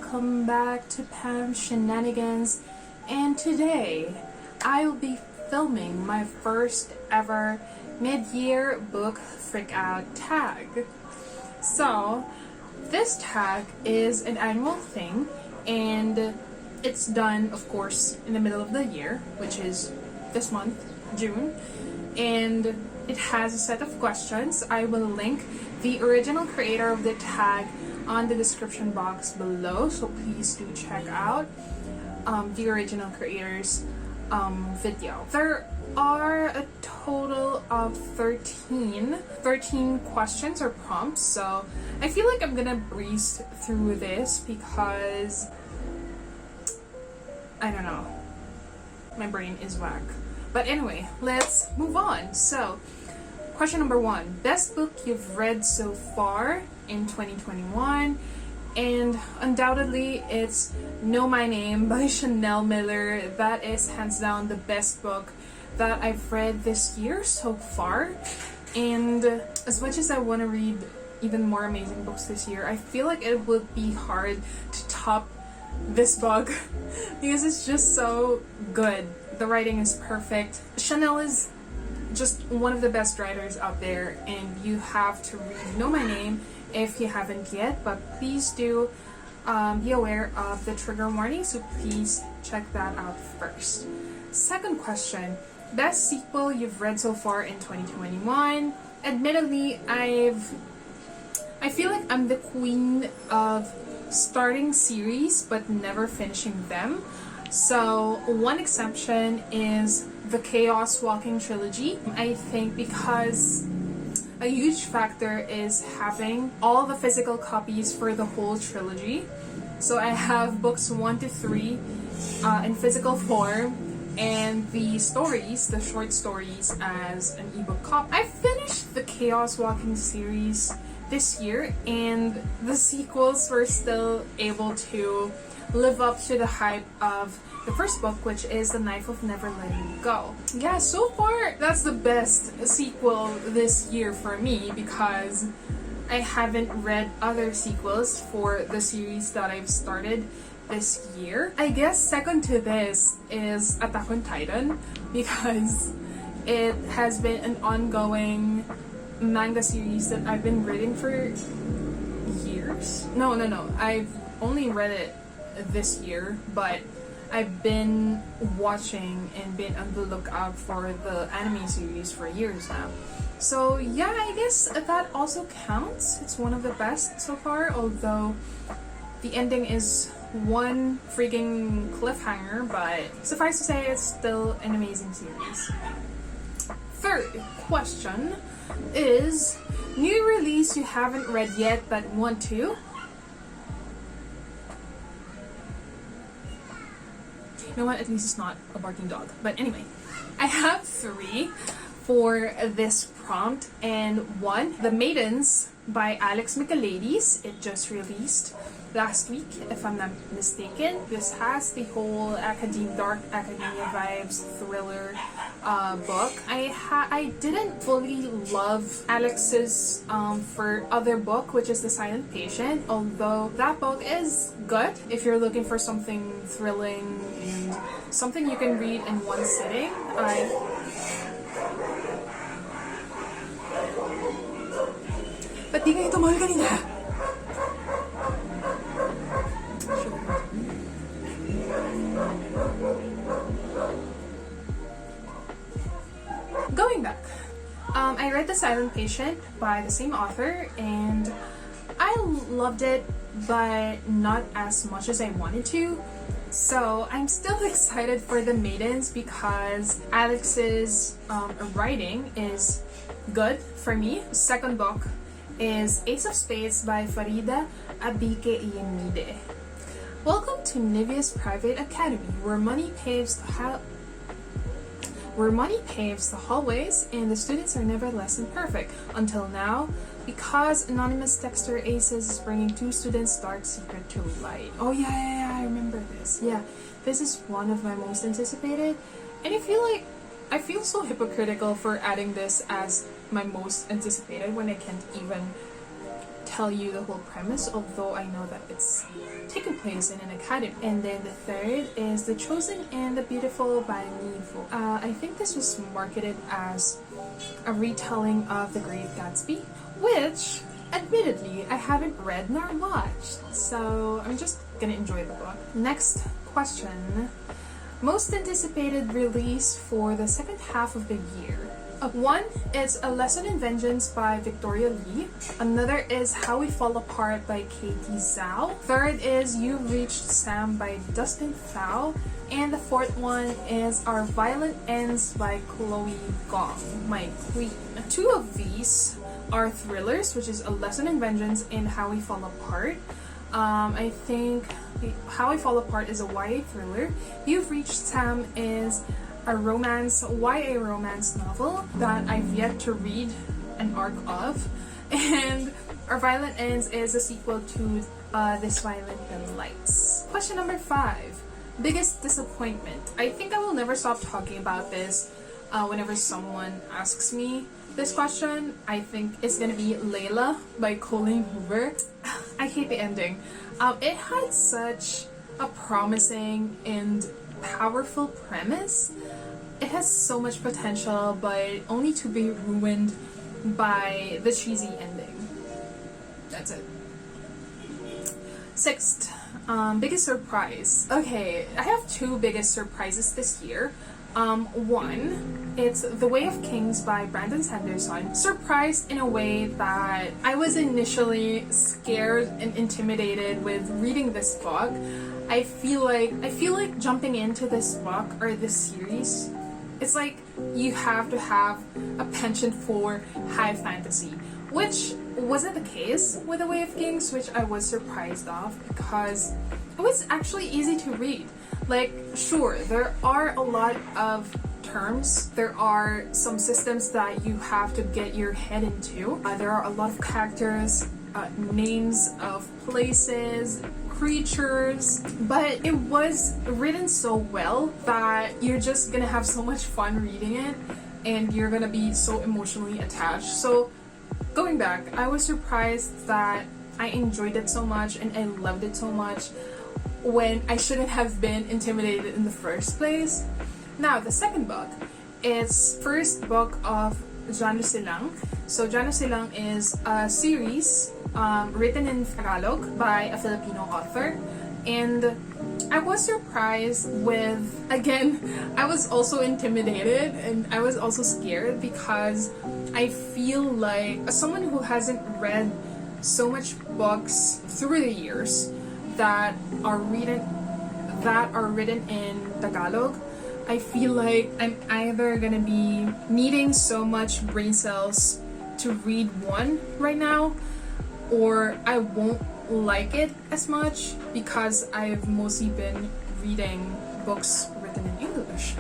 welcome back to Pam Shenanigans, and today I will be filming my first ever Mid-Year Book Freakout Tag. So, this tag is an annual thing, and it's done, of course, in the middle of the year, which is this month, June, and it has a set of questions. I will link the original creator of the tag on the description box below, so please do check out the original creator's video. There are a total of 13 questions or prompts, so I feel like I'm gonna breeze through this because I don't know, my brain is whack. But anyway, let's move on. So, question number 1. Best book you've read so far in 2021? And undoubtedly, it's Know My Name by Chanel Miller. That is hands down the best book that I've read this year so far. And as much as I want to read even more amazing books this year, I feel like it would be hard to top this book because it's just so good. The writing is perfect. Chanel is just one of the best writers out there, and you have to read Know My Name if you haven't yet, but please do be aware of the trigger warning, so please check that out first. Second question, best sequel you've read so far in 2021? Admittedly, I feel like I'm the queen of starting series but never finishing them. So one exception is the Chaos Walking trilogy. I think because a huge factor is having all the physical copies for the whole trilogy. So I have books 1 to 3 in physical form, and the stories, the short stories, as an ebook copy. I finished the Chaos Walking series this year, and the sequels were still able to live up to the hype of the first book, which is The Knife of Never Letting Go. Yeah, so far that's the best sequel this year for me because I haven't read other sequels for the series that I've started this year. I guess second to this is Attack on Titan because it has been an ongoing manga series that I've been reading for years. No, I've only read it this year, but I've been watching and been on the lookout for the anime series for years now. So yeah, I guess that also counts. It's one of the best so far, although the ending is one freaking cliffhanger, but suffice to say it's still an amazing series. Third question is new release you haven't read yet but want to? You know what? At least it's not a barking dog. But anyway, I have 3 for this prompt, and 1, The Maidens by Alex Michaelides. It just released last week, if I'm not mistaken. This has the whole dark academia vibes thriller book. I didn't fully love Alex's for other book, which is The Silent Patient, although that book is good if you're looking for something thrilling and something you can read in one sitting. Ba't di kayo tumagal kanina? Going back, I read The Silent Patient by the same author, and I loved it, but not as much as I wanted to. So I'm still excited for The Maidens because Alex's writing is good for me. Second book is Ace of Spades by Farida Abike Iyemide. Welcome to Nivea's Private Academy, where money paves the hallways and the students are never less than perfect. Until now, because anonymous texter Aces is bringing 2 students' dark secret to light. Oh yeah, I remember this. Yeah, this is one of my most anticipated, and I feel so hypocritical for adding this as my most anticipated when I can't even tell you the whole premise, although I know that it's taking place in an academy. And then the third is The Chosen and the Beautiful by Nivo. I think this was marketed as a retelling of The Great Gatsby, which admittedly I haven't read nor watched, so I'm just gonna enjoy the book. Next question. Most anticipated release for the second half of the year. One is A Lesson in Vengeance by Victoria Lee. Another is How We Fall Apart by Katie Zhao. Third is You Reached Sam by Dustin Thao. And the fourth one is Our Violent Ends by Chloe Gong, my queen. Two of these are thrillers, which is A Lesson in Vengeance and How We Fall Apart. I think How We Fall Apart is a YA thriller. You've Reached Sam is a YA romance novel that I've yet to read an arc of. And Our Violent Ends is a sequel to This Violet Lights. Question number 5. Biggest disappointment. I think I will never stop talking about this whenever someone asks me this question. I think it's gonna be Layla by Colleen Hoover. I hate the ending. It had such a promising and powerful premise. It has so much potential, but only to be ruined by the cheesy ending. That's it. Sixth, biggest surprise. Okay, I have two biggest surprises this year. One, it's The Way of Kings by Brandon Sanderson. Surprised in a way that I was initially scared and intimidated with reading this book. I feel like jumping into this book or this series, it's like you have to have a penchant for high fantasy, which wasn't the case with The Way of Kings, which I was surprised of because it was actually easy to read. Like, sure, there are a lot of terms, there are some systems that you have to get your head into. There are a lot of characters, names of places, creatures, but it was written so well that you're just gonna have so much fun reading it and you're gonna be so emotionally attached. So going back, I was surprised that I enjoyed it so much and I loved it so much when I shouldn't have been intimidated in the first place. Now, the second book is first book of Jano Silang. So Jano Silang is a series written in Tagalog by a Filipino author, and I was surprised with, again, I was also intimidated and I was also scared because I feel like as someone who hasn't read so much books through the years that are written in Tagalog, I feel like I'm either gonna be needing so much brain cells to read one right now, or I won't like it as much because I've mostly been reading books written in English.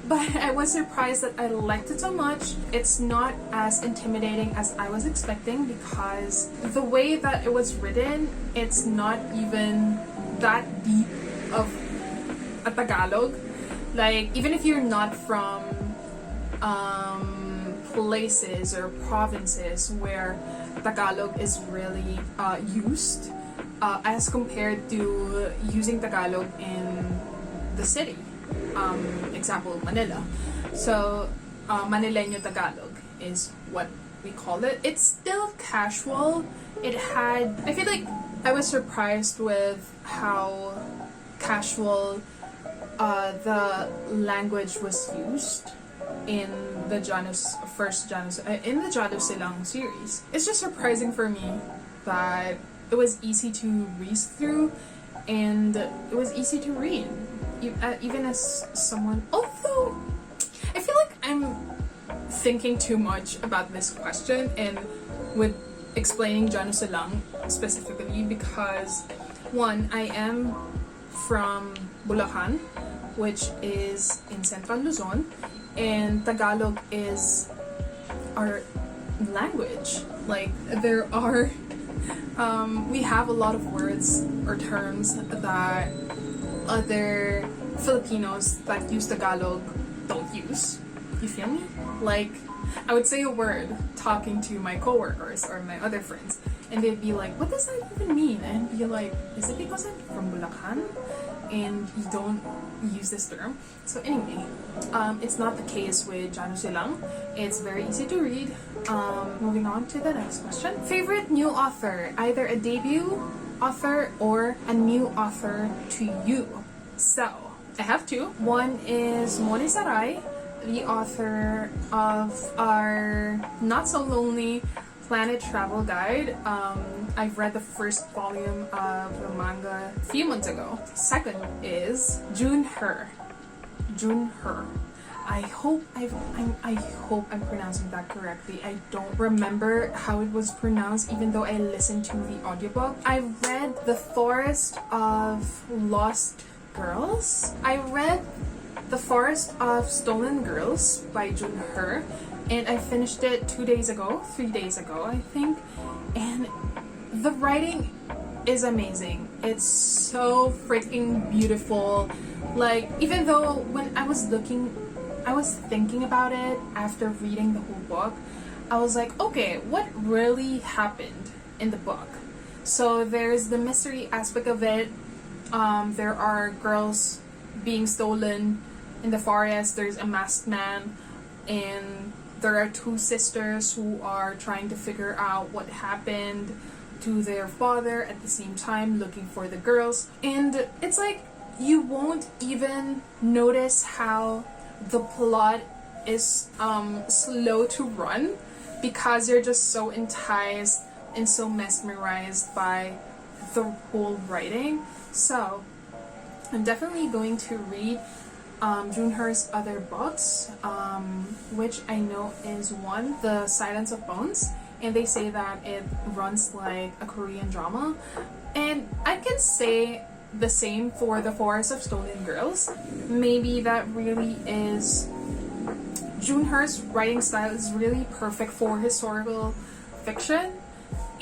But I was surprised that I liked it so much. It's not as intimidating as I was expecting because the way that it was written, it's not even that deep of a Tagalog. Like, even if you're not from places or provinces where Tagalog is really used, as compared to using Tagalog in the city. Example, Manila. So, Manileño Tagalog is what we call it. It's still casual. I feel like I was surprised with how casual the language was used in the Jano Silang series. It's just surprising for me that it was easy to breeze through and it was easy to read, even as someone. Although I feel like I'm thinking too much about this question and with explaining Jano Silang specifically because one, I am from Bulacan, which is in Central Luzon, and Tagalog is our language. Like, there are we have a lot of words or terms that other Filipinos that use Tagalog don't use. You feel me? Like, I would say a word talking to my coworkers or my other friends, and they'd be like, what does that even mean? And I'd be like, is it because I'm from Bulacan and you don't use this term? So anyway, it's not the case with Jano Silang. It's very easy to read. Moving on to the next question. Favorite new author, either a debut author or a new author to you. So I have two. One is Moni Sarai, the author of our Not So Lonely Planet Travel Guide. I've read the first volume of the manga a few months ago. Second is June Her. I hope I'm pronouncing that correctly. I don't remember how it was pronounced, even though I listened to the audiobook. I read The Forest of Lost Girls. I read The Forest of Stolen Girls by June Her, and I finished it 3 days ago, I think. And the writing is amazing. It's so freaking beautiful. Like, even though when I was thinking about it after reading the whole book, I was like, okay, what really happened in the book? So there's the mystery aspect of it. There are girls being stolen in the forest. There's a masked man, and there are two sisters who are trying to figure out what happened to their father at the same time, looking for the girls. And it's like, you won't even notice how the plot is slow to run, because you're just so enticed and so mesmerized by the whole writing. So I'm definitely going to read June Her's other books, which I know is one, The Silence of Bones, and they say that it runs like a Korean drama, and I can say the same for The Forest of Stolen Girls. Maybe that really is, June Her's writing style is really perfect for historical fiction,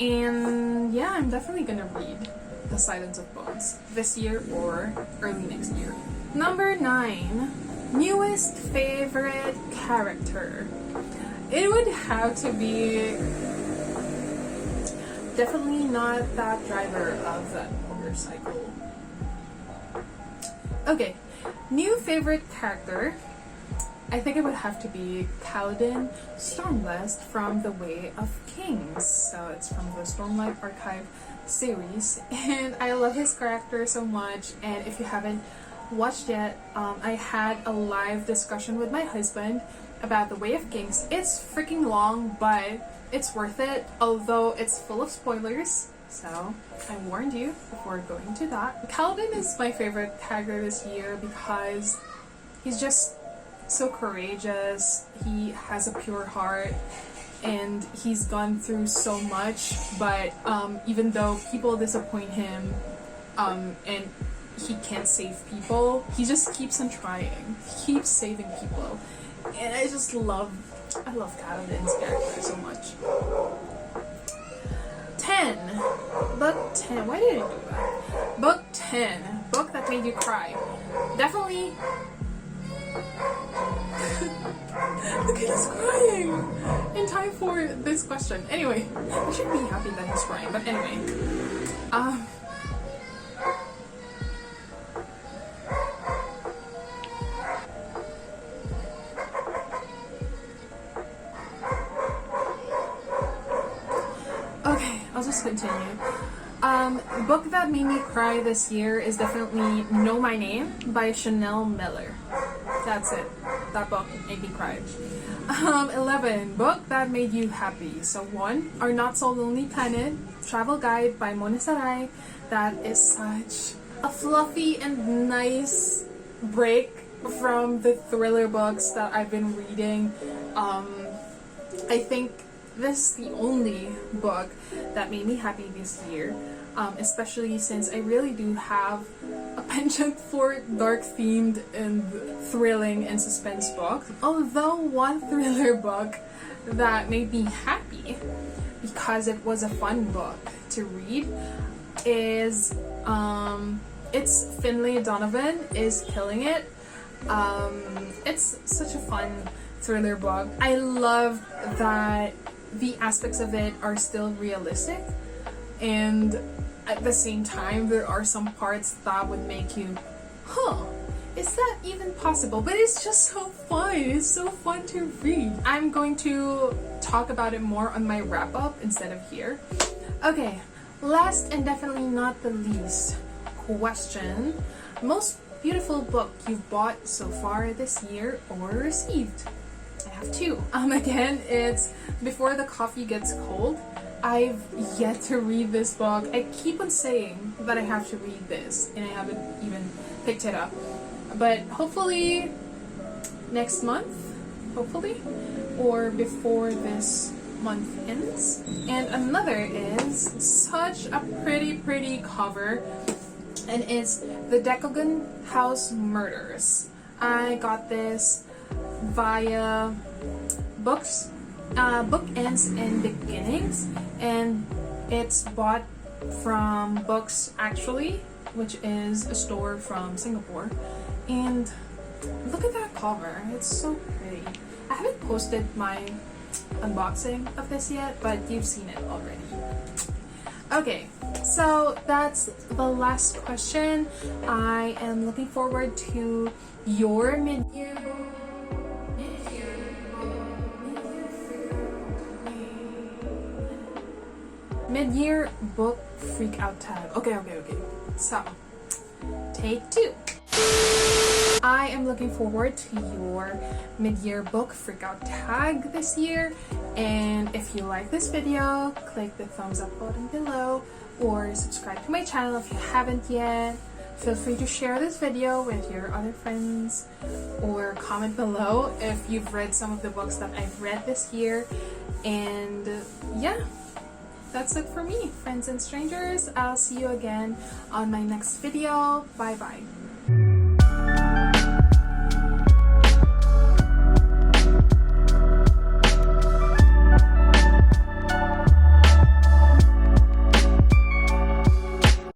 and yeah, I'm definitely gonna read The Silence of Bones this year or early next year. Number 9, newest favorite character. It would have to be definitely not that driver of that motorcycle. Okay, new favorite character. I think it would have to be Kaladin Stormblessed from The Way of Kings. So it's from the Stormlight Archive series, and I love his character so much. And if you haven't watched yet, I had a live discussion with my husband about The Way of Kings. It's freaking long, but it's worth it, although it's full of spoilers. So I warned you before going to that. Kaladin is my favorite character this year because he's just so courageous. He has a pure heart, and he's gone through so much, but even though people disappoint him and he can't save people, he just keeps on trying. He keeps saving people, and I love Kaladin's character so much. 10. Book 10. Why did I do that? Book 10. Book that made you cry. Definitely. Look at us crying in time for this question. Anyway, I should be happy that he's crying, but anyway. Okay, I'll just continue. Book that made me cry this year is definitely Know My Name by Chanel Miller. That's it. That book made me cry. 11. Book that made you happy. So 1, Our Not So Lonely Planet Travel Guide by Moni Sarai. That is such a fluffy and nice break from the thriller books that I've been reading. I think this is the only book that made me happy this year, especially since I really do have a penchant for dark-themed and thrilling and suspense books. Although one thriller book that made me happy because it was a fun book to read is it's Finlay Donovan is Killing It. It's such a fun thriller book. I love that the aspects of it are still realistic. and at the same time there are some parts that would make you, is that even possible? But it's just so fun. It's so fun to read. I'm going to talk about it more on my wrap up instead of here. Okay, last and definitely not the least question. Most beautiful book you've bought so far this year or received? I have two. Again, it's Before the Coffee Gets Cold. I've yet to read this book. I keep on saying that I have to read this, and I haven't even picked it up. But hopefully next month, or before this month ends. And another is such a pretty cover, and it's The Decogon House Murders. I got this via Bookends and Beginnings, and it's bought from Books Actually, which is a store from Singapore. And look at that cover, it's so pretty. I haven't posted my unboxing of this yet, but you've seen it already. Okay, so that's the last question. I am looking forward to your mid-year book freakout tag. Okay. So, take 2. I am looking forward to your mid-year book freakout tag this year, and if you like this video, click the thumbs up button below or subscribe to my channel if you haven't yet. Feel free to share this video with your other friends or comment below if you've read some of the books that I've read this year. And yeah, that's it for me, friends and strangers. I'll see you again on my next video. Bye bye.